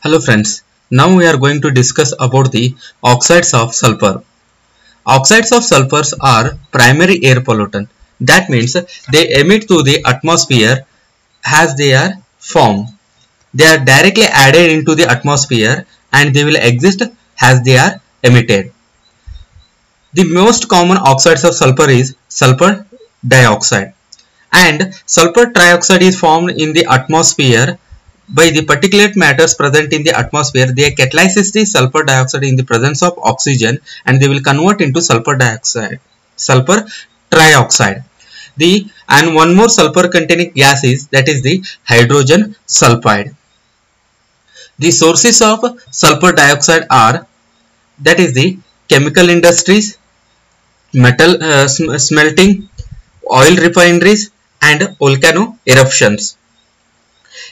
Hello friends, now we are going to discuss about the oxides of sulfur. Oxides of sulfur are primary air pollutant. That means they emit to the atmosphere as they are formed. They are directly added into the atmosphere and they will exist as they are emitted. The most common oxides of sulfur is sulfur dioxide, and sulfur trioxide is formed in the atmosphere by the particulate matters present in the atmosphere. They catalyze the sulfur dioxide in the presence of oxygen and they will convert into sulfur trioxide. And one more sulfur containing gas is, that is the hydrogen sulfide. The sources of sulfur dioxide are, that is the chemical industries, metal smelting, oil refineries and volcano eruptions.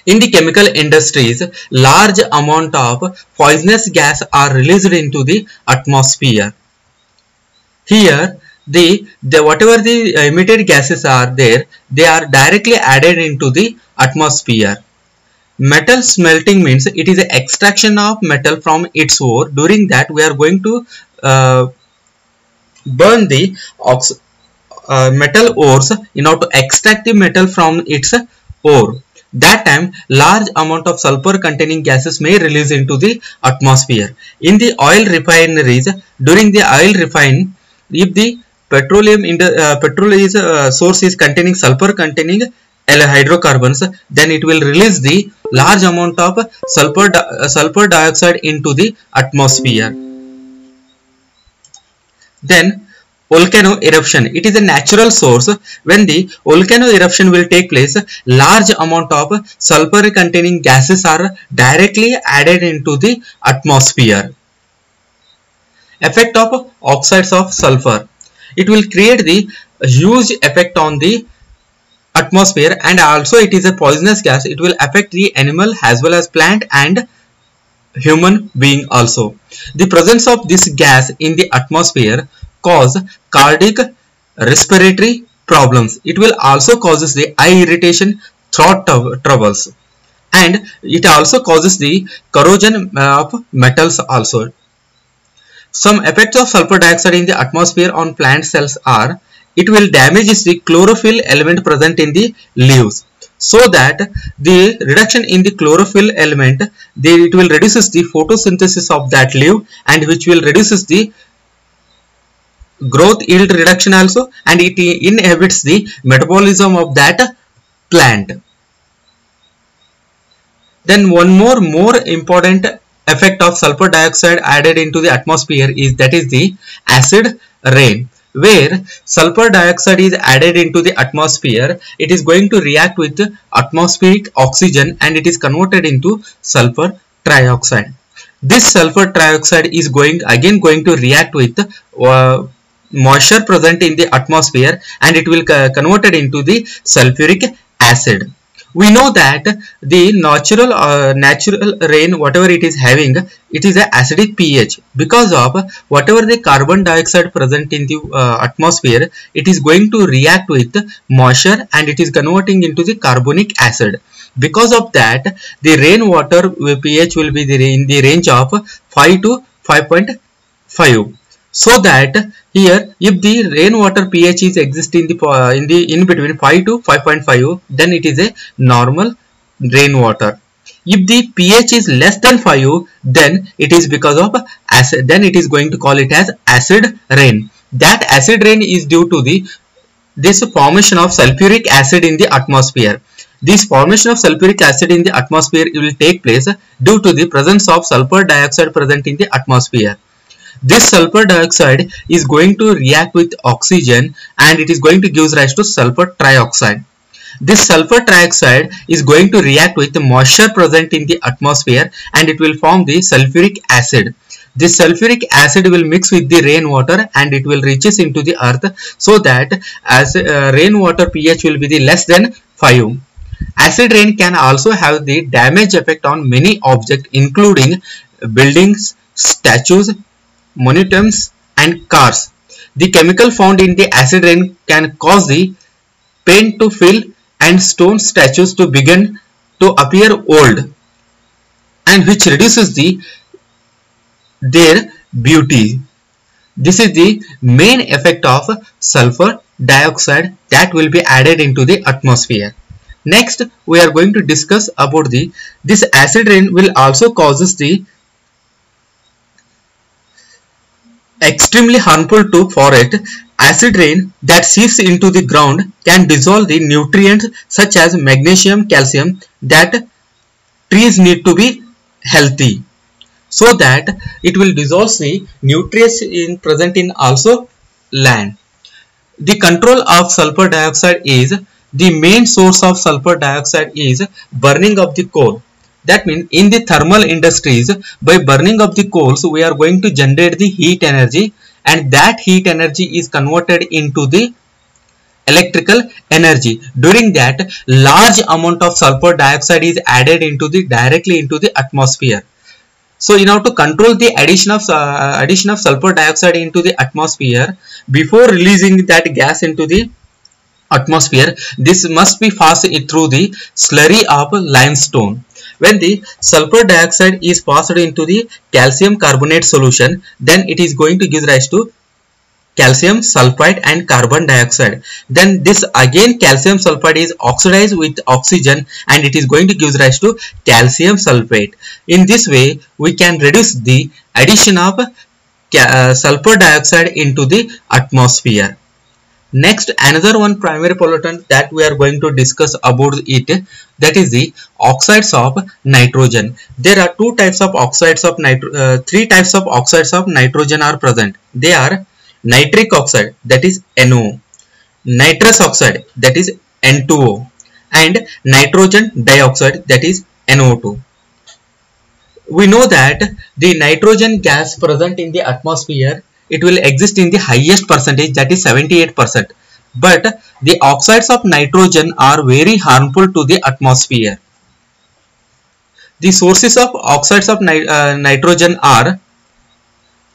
In the chemical industries, large amount of poisonous gas are released into the atmosphere. Here, whatever the emitted gases are there, they are directly added into the atmosphere. Metal smelting means it is an extraction of metal from its ore. During that, we are going to burn the metal ores in order to extract the metal from its ore. That time, large amount of sulfur containing gases may release into the atmosphere. In the oil refineries, during the oil refine, if the petrol source is containing sulfur containing hydrocarbons, then it will release the large amount of sulfur dioxide into the atmosphere. Then volcano eruption. It is a natural source. When the volcano eruption will take place, large amount of sulfur containing gases are directly added into the atmosphere. Effect of oxides of sulfur. It will create the huge effect on the atmosphere, and also it is a poisonous gas. It will affect the animal as well as plant and human being also. The presence of this gas in the atmosphere cause cardiac respiratory problems. It will also causes the eye irritation, throat troubles, and it also causes the corrosion of metals also. Some effects of sulfur dioxide in the atmosphere on plant cells are, it will damage the chlorophyll element present in the leaves. So that the reduction in the chlorophyll element, it will reduces the photosynthesis of that leaf, and which will reduces the growth yield reduction also, and it inhibits the metabolism of that plant. Then one more important effect of sulfur dioxide added into the atmosphere is, that is the acid rain. Where sulfur dioxide is added into the atmosphere, it is going to react with atmospheric oxygen and it is converted into sulfur trioxide. This sulfur trioxide is going to react with moisture present in the atmosphere, and it will converted into the sulfuric acid. We know that the natural rain, whatever it is having, it is an acidic pH. Because of whatever the carbon dioxide present in the atmosphere, it is going to react with moisture and it is converting into the carbonic acid. Because of that, the rainwater pH will be in the range of 5 to 5.5. So that here, if the rainwater pH is existing in between 5 to 5.5, then it is a normal rainwater. If the pH is less than 5, then it is because of acid. Then it is going to call it as acid rain. That acid rain is due to this formation of sulfuric acid in the atmosphere. This formation of sulfuric acid in the atmosphere will take place due to the presence of sulfur dioxide present in the atmosphere. This sulfur dioxide is going to react with oxygen and it is going to give rise to sulfur trioxide. This sulfur trioxide is going to react with the moisture present in the atmosphere and it will form the sulfuric acid. This sulfuric acid will mix with the rainwater and it will reaches into the earth, so that as rainwater pH will be the less than 5. Acid rain can also have the damage effect on many objects including buildings, statues, monuments and cars. The chemical found in the acid rain can cause the paint to fill and stone statues to begin to appear old. and which reduces their beauty. This is the main effect of sulfur dioxide that will be added into the atmosphere. Next, we are going to discuss about this acid rain will also causes the extremely harmful to forest. Acid rain that seeps into the ground can dissolve the nutrients such as magnesium, calcium that trees need to be healthy, so that it will dissolve the nutrients present in also land. The control of sulfur dioxide is the main source of sulfur dioxide is burning of the coal. That means in the thermal industries, by burning of the coals, we are going to generate the heat energy, and that heat energy is converted into the electrical energy. During that, large amount of sulfur dioxide is added into directly into the atmosphere. So in order to control the addition of sulfur dioxide into the atmosphere, before releasing that gas into the atmosphere, this must be passed through the slurry of limestone. When the sulfur dioxide is passed into the calcium carbonate solution, then it is going to give rise to calcium sulfide and carbon dioxide. Then this again calcium sulfide is oxidized with oxygen, and it is going to give rise to calcium sulfate. In this way, we can reduce the addition of sulfur dioxide into the atmosphere. Next, another one primary pollutant that we are going to discuss about it, that is the oxides of nitrogen. There are three types of oxides of nitrogen are present. They are nitric oxide, that is NO, nitrous oxide, that is N2O, and nitrogen dioxide, that is NO2. We know that the nitrogen gas present in the atmosphere, it will exist in the highest percentage, that is 78%. But the oxides of nitrogen are very harmful to the atmosphere. The sources of oxides of nitrogen are,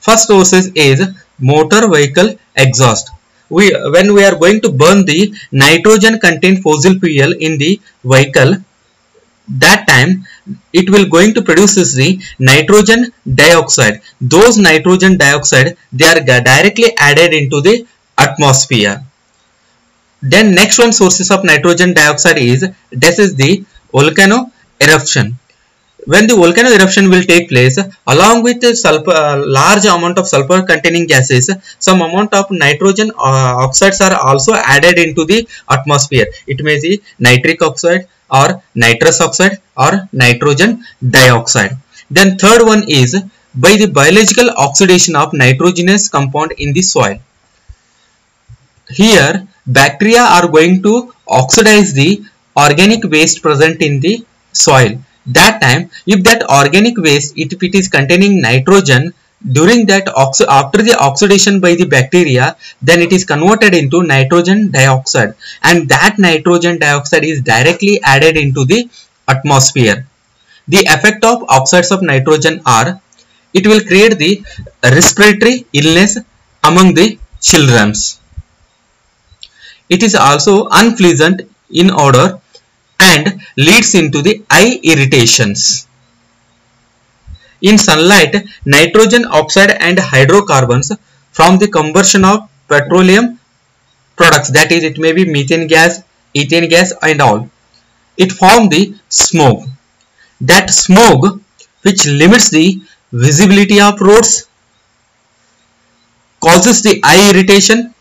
first sources is motor vehicle exhaust. When we are going to burn the nitrogen contained fossil fuel in the vehicle, that time it will going to produce the nitrogen dioxide. Those nitrogen dioxide, they are directly added into the atmosphere. Then next one sources of nitrogen dioxide is, this is the volcano eruption. When the volcano eruption will take place, along with sulfur, large amount of sulfur containing gases, some amount of nitrogen oxides are also added into the atmosphere. It may be nitric oxide or nitrous oxide or nitrogen dioxide. Then third one is by the biological oxidation of nitrogenous compound in the soil. Here bacteria are going to oxidize the organic waste present in the soil. That time, if that organic waste, if it is containing nitrogen, during that after the oxidation by the bacteria, then it is converted into nitrogen dioxide, and that nitrogen dioxide is directly added into the atmosphere. The effect of oxides of nitrogen are, it will create the respiratory illness among the children. It is also unpleasant in odor and leads into the eye irritations. In sunlight, nitrogen oxide and hydrocarbons from the combustion of petroleum products, that is, it may be methane gas, ethane gas and all, it forms the smoke. That smoke, which limits the visibility of roads, causes the eye irritation,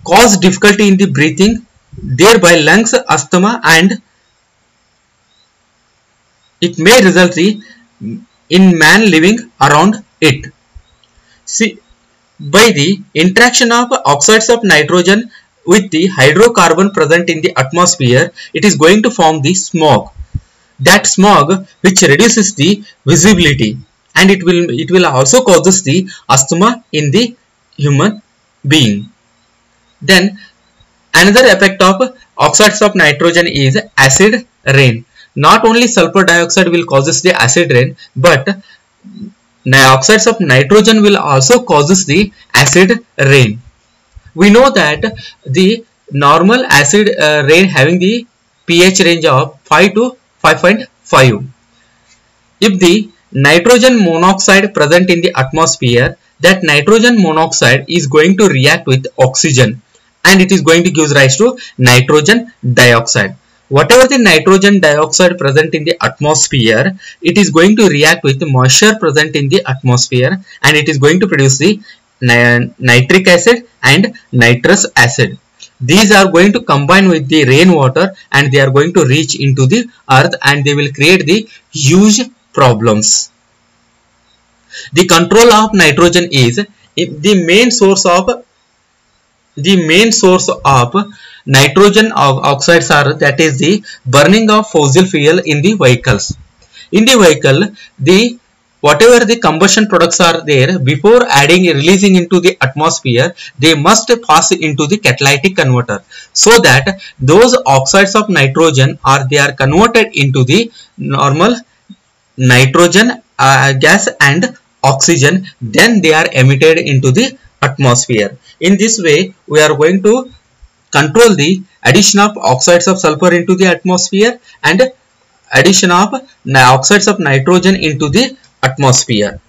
cause difficulty in the breathing, thereby lungs asthma, and it may result in man living around it. See, by the interaction of oxides of nitrogen with the hydrocarbon present in the atmosphere, it is going to form the smog. That smog which reduces the visibility, and it will also causes the asthma in the human being. Then another effect of oxides of nitrogen is acid rain. Not only sulfur dioxide will causes the acid rain, but oxides of nitrogen will also causes the acid rain. We know that the normal acid rain having the pH range of 5 to 5.5. If the nitrogen monoxide present in the atmosphere, that nitrogen monoxide is going to react with oxygen and it is going to give rise to nitrogen dioxide. Whatever the nitrogen dioxide present in the atmosphere, it is going to react with moisture present in the atmosphere and it is going to produce the nitric acid and nitrous acid. These are going to combine with the rainwater and they are going to reach into the earth and they will create the huge problems. The control of nitrogen is the main source of nitrogen oxides are, that is the burning of fossil fuel in the vehicles. In the vehicle, the whatever the combustion products are there, before releasing into the atmosphere, they must pass into the catalytic converter, so that those oxides of nitrogen they are converted into the normal nitrogen gas and oxygen, then they are emitted into the atmosphere. In this way, we are going to control the addition of oxides of sulfur into the atmosphere and addition of oxides of nitrogen into the atmosphere.